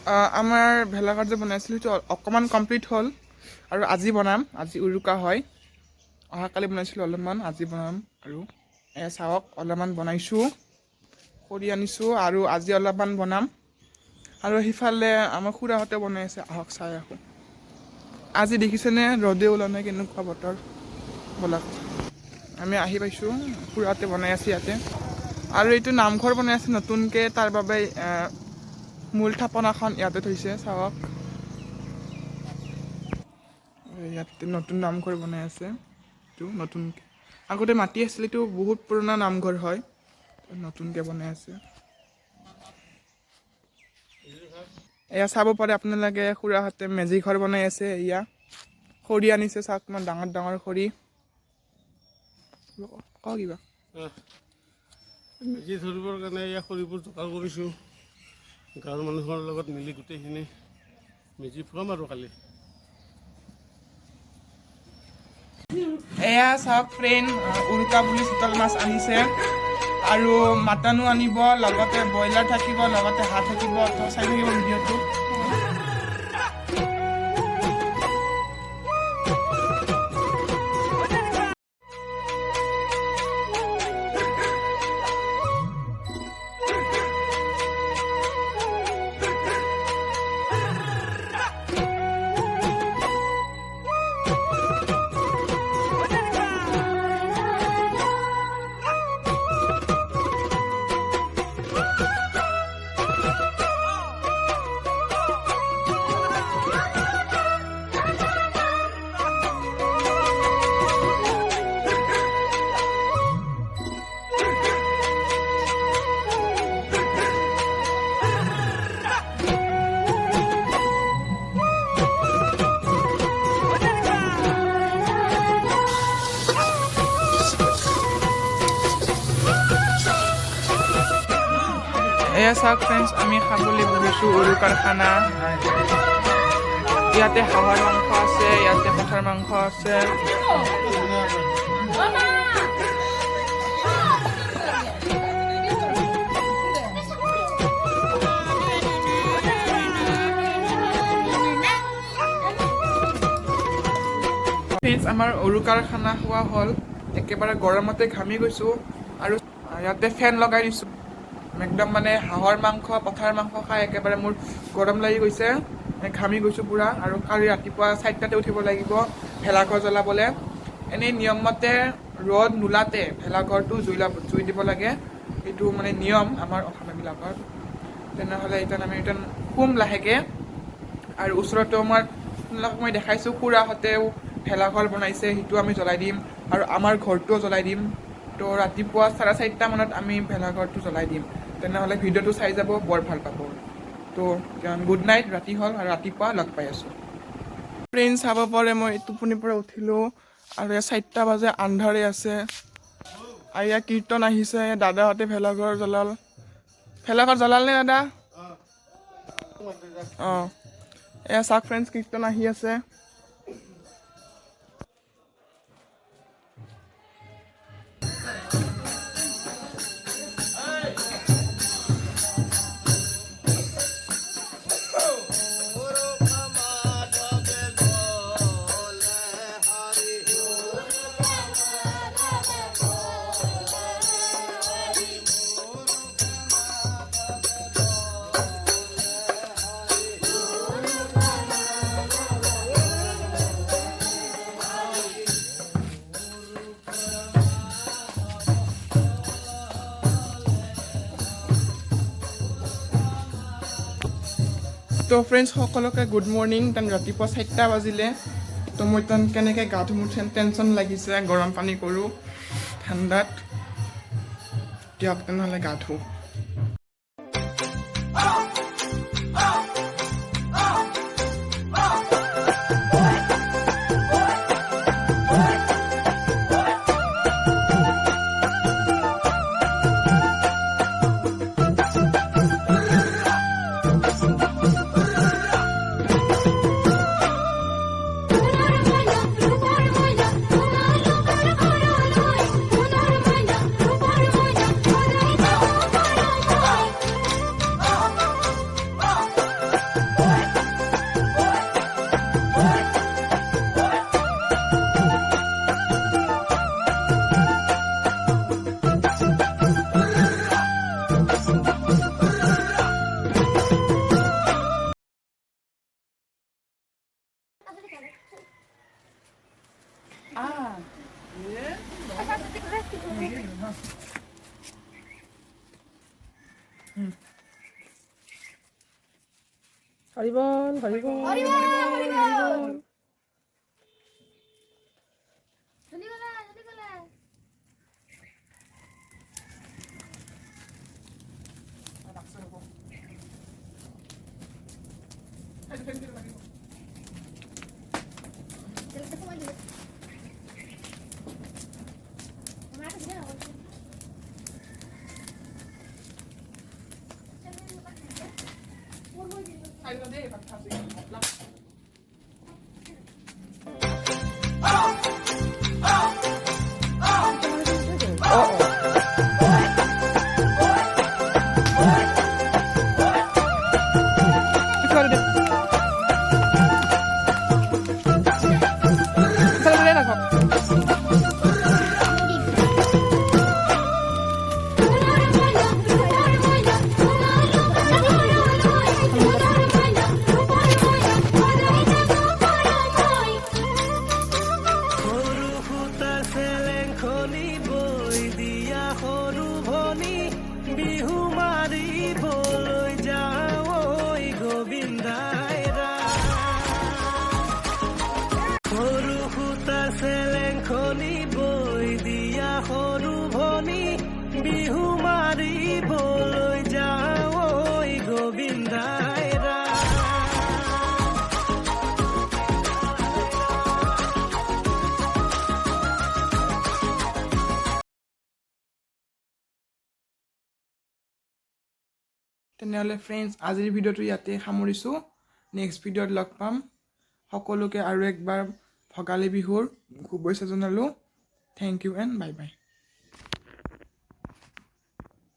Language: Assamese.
আমাৰ ভেলাঘৰ যে বনাইছিলোঁ সেইটো অকণমান কমপ্লিট হ'ল আৰু আজি বনাম। আজি উৰুকা হয়। অহাকালি বনাইছিলোঁ অলপমান, আজি বনাম। আৰু চাওক অলপমান বনাইছোঁ, খৰি আনিছোঁ আৰু আজি অলপমান বনাম। আৰু সিফালে আমাৰ খুৰাহঁতে বনাই আছে, আহক চাই আহোঁ। আজি দেখিছেনে ৰ'দে ওলোৱা নাই, কেনেকুৱা বতৰ। ব'লক, আমি আহি পাইছোঁ, খুৰাহঁতে বনাই আছে ইয়াতে। আৰু এইটো নামঘৰ বনাই আছে নতুনকৈ, তাৰ বাবে মূল থাপনাখন ইয়াতে থৈছে, চাওক। ইয়াতে নতুন নামঘৰ বনাই আছে, এইটো নতুনকৈ। আগতে মাটি আছিল, এইটো বহুত পুৰণা নামঘৰ হয়, নতুনকৈ বনাই আছে। এয়া চাব পাৰে আপোনালোকে, খুৰাহঁতে মেজি ঘৰ বনাই আছে। এয়া খৰি আনিছে, চাওক কিমান ডাঙৰ ডাঙৰ খৰি। কওক কিবা। মেজি ধৰিবৰ কাৰণে এয়া খৰিবোৰ যোগাৰ কৰিছোঁ। গাঁৱৰ মানুহৰ লগত মিলি গোটেইখিনি মেজি ফুৰাম আৰু কালি। এয়া চাওক ফ্ৰেণ্ড, উৰুকা বুলি চিতল মাছ আনিছে আৰু মাটনো আনিব, লগতে ব্ৰইলাৰ থাকিব, লগতে হাঁহ থাকিব। চাই থাকিব ভিডিঅ'টো। এয়া চাওক ফ্ৰেণ্ডছ, আমি খাবলৈ বহিছোঁ উৰুকাৰ খানা। ইয়াতে হাঁহৰ মাংস আছে, ইয়াতে পঠাৰ মাংস আছে। ফ্ৰেণ্ডছ, আমাৰ উৰুকাৰ খানা খোৱা হ'ল। একেবাৰে গৰমতে ঘামি গৈছোঁ আৰু ইয়াতে ফেন লগাই দিছোঁ। একদম মানে হাঁহৰ মাংস, পঠাৰ মাংস খাই একেবাৰে মোৰ গৰম লাগি গৈছে, ঘামি গৈছোঁ পূৰা। আৰু কালি ৰাতিপুৱা 4টাতে উঠিব লাগিব ভেলাঘৰ জ্বলাবলৈ। এনেই নিয়মমতে ৰ'দ নোলাতে ভেলাঘৰটো জুই দিব লাগে, এইটো মানে নিয়ম আমাৰ অসমীয়াবিলাকৰ। তেনেহ'লে এতিয়া আমি শুম লাহেকৈ। আৰু ওচৰতো আমাৰ আপোনালোকক মই দেখাইছোঁ, খুৰাহঁতেও ভেলাঘৰ বনাইছে, সেইটো আমি জ্বলাই দিম। আৰু আমাৰ ঘৰটোও জ্বলাই দিম। তো ৰাতিপুৱা 4:30 মানত আমি ভেলাঘৰটো জ্বলাই দিম। তেনেহ'লে ভিডিঅ'টো চাই যাব, বৰ ভাল পাব। তো গুড নাইট, ৰাতি হ'ল আৰু ৰাতিপুৱা লগ পাই আছোঁ। ফ্ৰেণ্ড চাব পাৰে, মই টোপনিৰ পৰা উঠিলোঁ আৰু 4টা বাজে, আন্ধাৰে আছে। আৰু ইয়াত কীৰ্তন আহিছে, দাদাহঁতে ভেলাঘৰ জ্বলাল। ভেলাঘৰ জ্বলালনে দাদা? অঁ, এয়া চাওক ফ্ৰেণ্ডছ, কীৰ্তন আহি আছে। তো ফ্ৰেণ্ডছ সকলোকে গুড মৰ্ণিং। ৰাতিপুৱা 4টা বাজিলে। তো মই কেনেকৈ গা ধুম, টেনশ্যন লাগিছে, গৰম পানী কৰোঁ ঠাণ্ডাত। দিয়ক তেনেহ'লে গা ধুওঁ। হৰিবল হৰিবল হৰিবল বিহু মাৰিবলৈ যাওঁ ঐ গোবিন্দাই সৰু সূতা চেলেংখনি বৈ দিয়া সৰু ভনী বিহু মাৰিবলৈ যাওঁ ঐ গোবিন্দাই তেনেহ'লে ফ্ৰেণ্ডছ আজিৰ ভিডিঅ'টো ইয়াতে সামৰিছোঁ নেক্সট ভিডিঅ'ত লগ পাম সকলোকে আৰু একবাৰ ভোগালী বিহুৰ শুভেচ্ছা জনালোঁ thank you and bye by